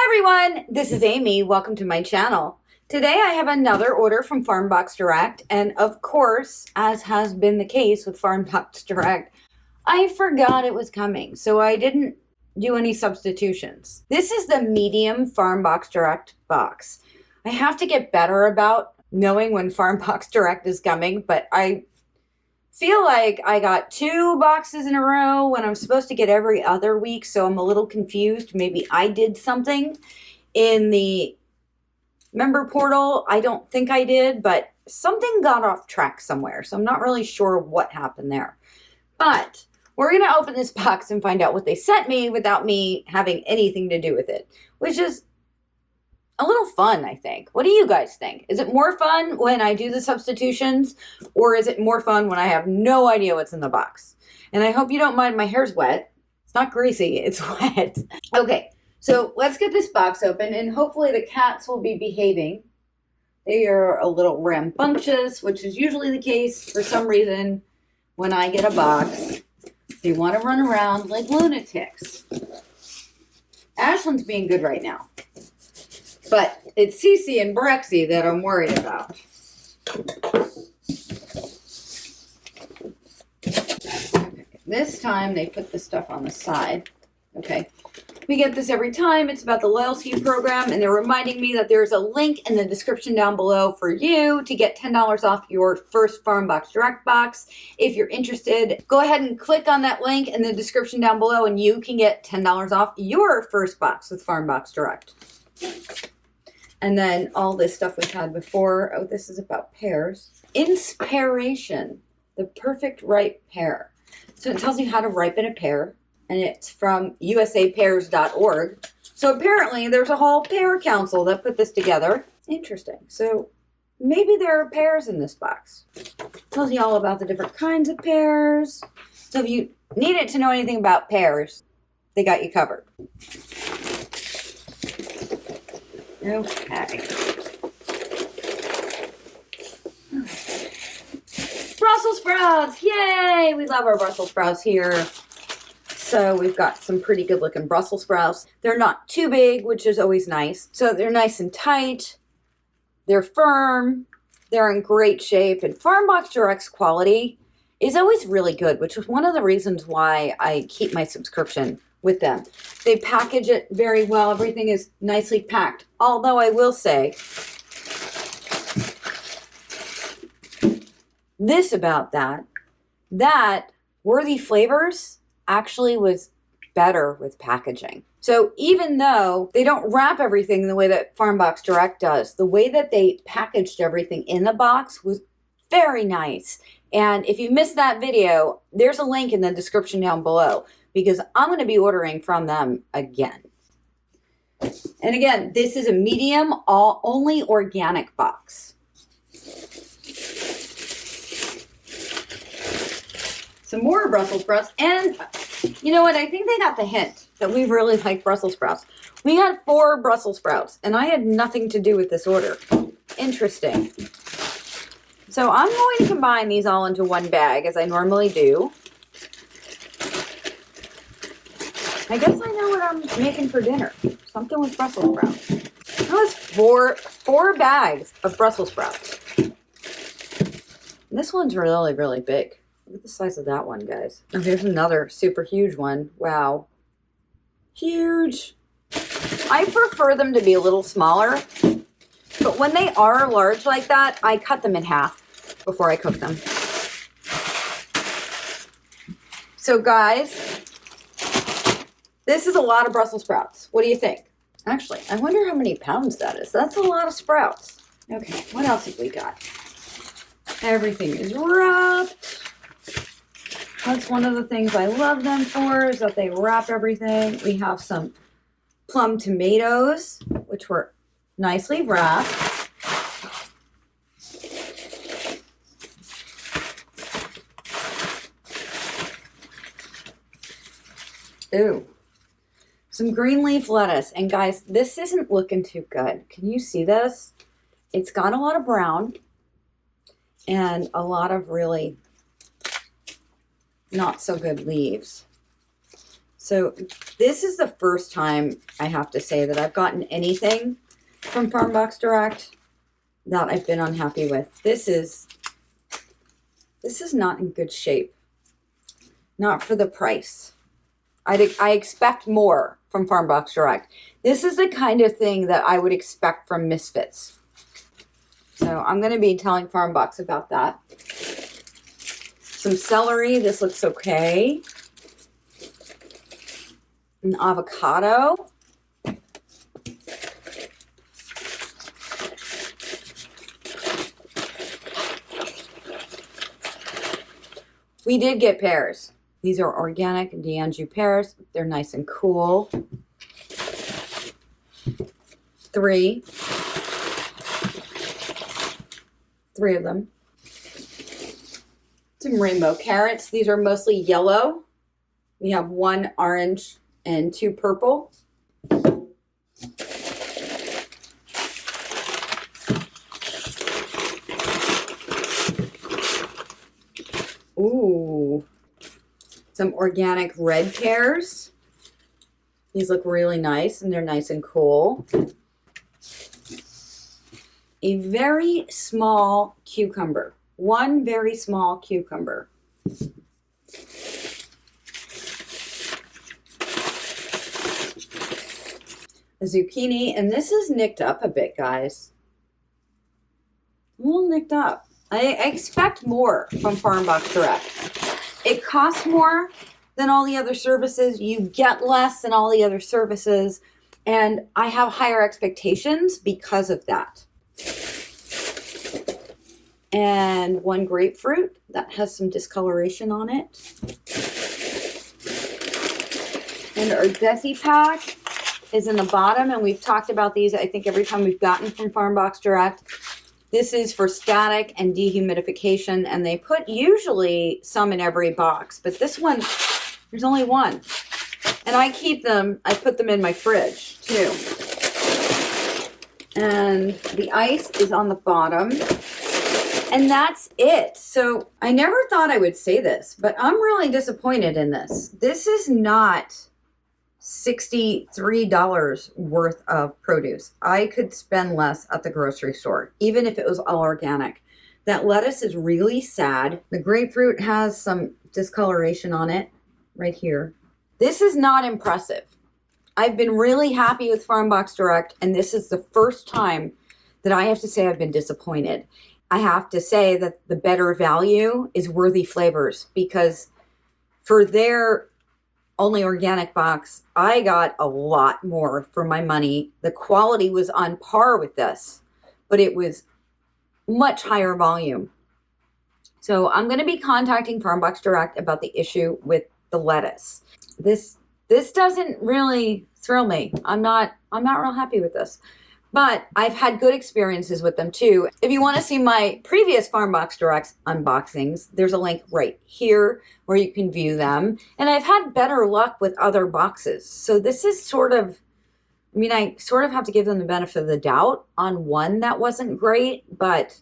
Hi everyone, this is Amy. Welcome to my channel. Today I have another order from Farmbox Direct, and of course, as has been the case with Farmbox Direct, I forgot it was coming, so I didn't do any substitutions. This is the medium Farmbox Direct box. I have to get better about knowing when Farmbox Direct is coming, but I feel like I got 2 boxes in a row when I'm supposed to get every other week, so I'm a little confused. Maybe I did something in the member portal. I don't think I did, but something got off track somewhere, so I'm not really sure what happened there. But we're going to open this box and find out what they sent me without me having anything to do with it, which is a little fun, I think. What do you guys think? Is it more fun when I do the substitutions, or is it more fun when I have no idea what's in the box? And I hope you don't mind, my hair's wet. It's not greasy, it's wet. Okay, so let's get this box open, and hopefully the cats will be behaving. They are a little rambunctious, which is usually the case for some reason when I get a box. They want to run around like lunatics. Ashlyn's being good right now. But it's Cece and Brexy that I'm worried about. Okay. This time they put the stuff on the side. Okay. We get this every time. It's about the loyalty program, and they're reminding me that there's a link in the description down below for you to get $10 off your first Farmbox Direct box. If you're interested, go ahead and click on that link in the description down below, and you can get $10 off your first box with Farmbox Direct. And then all this stuff we had before. Oh, this is about pears. Inspiration, the perfect ripe pear. So it tells you how to ripen a pear, and it's from usapears.org. So apparently there's a whole pear council that put this together. Interesting. So maybe there are pears in this box. It tells you all about the different kinds of pears. So if you needed to know anything about pears, they got you covered. Okay. Brussels sprouts! Yay! We love our Brussels sprouts here. So we've got some pretty good looking Brussels sprouts. They're not too big, which is always nice. So they're nice and tight. They're firm. They're in great shape. And Farmbox Direct's quality is always really good, which is one of the reasons why I keep my subscription with them. They package it very well. Everything is nicely packed. Although I will say this about that Worthy Flavors actually was better with packaging. So even though they don't wrap everything the way that Farmbox Direct does, the way that they packaged everything in the box was very nice. And if you missed that video, there's a link in the description down below, because I'm going to be ordering from them again. And again, this is a medium, only organic box. Some more Brussels sprouts. And you know what? I think they got the hint that we really like Brussels sprouts. We had 4 Brussels sprouts, and I had nothing to do with this order. Interesting. So I'm going to combine these all into one bag, as I normally do. I guess I know what I'm making for dinner. Something with Brussels sprouts. That was four bags of Brussels sprouts. And this one's really, really big. Look at the size of that one, guys. Oh, here's another super huge one. Wow. Huge. I prefer them to be a little smaller, but when they are large like that, I cut them in half before I cook them. So guys, this is a lot of Brussels sprouts. What do you think? Actually, I wonder how many pounds that is. That's a lot of sprouts. Okay, what else have we got? Everything is wrapped. That's one of the things I love them for, is that they wrap everything. We have some plum tomatoes, which were nicely wrapped. Ooh. Some green leaf lettuce. And guys, this isn't looking too good. Can you see this? It's got a lot of brown and a lot of really not so good leaves. So this is the first time, I have to say, that I've gotten anything from Farmbox Direct that I've been unhappy with. This is not in good shape. Not for the price. I expect more from Farmbox Direct. This is the kind of thing that I would expect from Misfits. So I'm going to be telling Farmbox about that. Some celery. This looks okay. An avocado. We did get pears. These are organic D'Anjou pears. They're nice and cool. 3 of them. Some rainbow carrots. These are mostly yellow. We have 1 orange and 2 purple. Ooh. Some organic red pears. These look really nice and they're nice and cool. A very small cucumber. 1 very small cucumber. A zucchini, and this is nicked up a bit, guys. A little nicked up. I expect more from Farmbox Direct. It costs more than all the other services. You get less than all the other services. And I have higher expectations because of that. And 1 grapefruit that has some discoloration on it. And our Desi pack is in the bottom. And we've talked about these, I think, every time we've gotten from Farmbox Direct. This is for static and dehumidification, and they put usually some in every box, but this one, there's only 1. And I keep them, I put them in my fridge too. And the ice is on the bottom, and that's it. So I never thought I would say this, but I'm really disappointed in this. This is not $63 worth of produce. I could spend less at the grocery store, even if it was all organic. That lettuce is really sad. The grapefruit has some discoloration on it right here. This is not impressive. I've been really happy with Farmbox Direct, and this is the first time that I have to say I've been disappointed. I have to say that the better value is Worthy Flavors, because for their only organic box, I got a lot more for my money. The quality was on par with this, but it was much higher volume. So I'm going to be contacting Farmbox Direct about the issue with the lettuce. This doesn't really thrill me. I'm not real happy with this. But I've had good experiences with them too. If you want to see my previous Farmbox Direct unboxings, there's a link right here where you can view them. And I've had better luck with other boxes. So this is sort of, I mean, I sort of have to give them the benefit of the doubt on one that wasn't great, but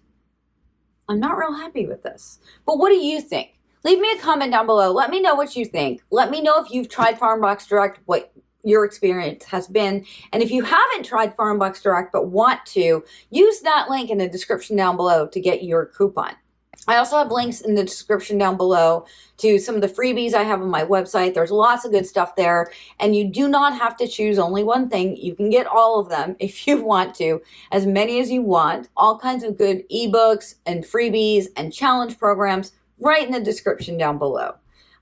I'm not real happy with this. But what do you think? Leave me a comment down below. Let me know what you think. Let me know if you've tried Farmbox Direct, what your experience has been. And if you haven't tried Farmbox Direct but want to, use that link in the description down below to get your coupon. I also have links in the description down below to some of the freebies I have on my website. There's lots of good stuff there, and you do not have to choose only one thing. You can get all of them if you want to, as many as you want. All kinds of good ebooks and freebies and challenge programs right in the description down below.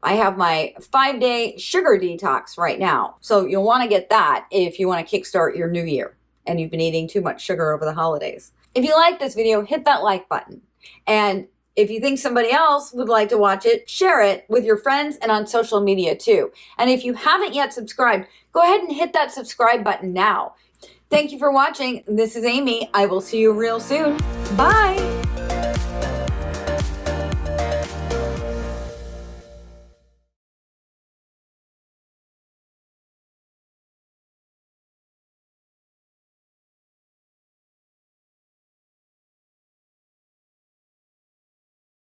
I have my 5-day sugar detox right now. So you'll want to get that if you want to kickstart your new year and you've been eating too much sugar over the holidays. If you like this video, hit that like button. And if you think somebody else would like to watch it, share it with your friends and on social media too. And if you haven't yet subscribed, go ahead and hit that subscribe button now. Thank you for watching. This is Amy. I will see you real soon. Bye.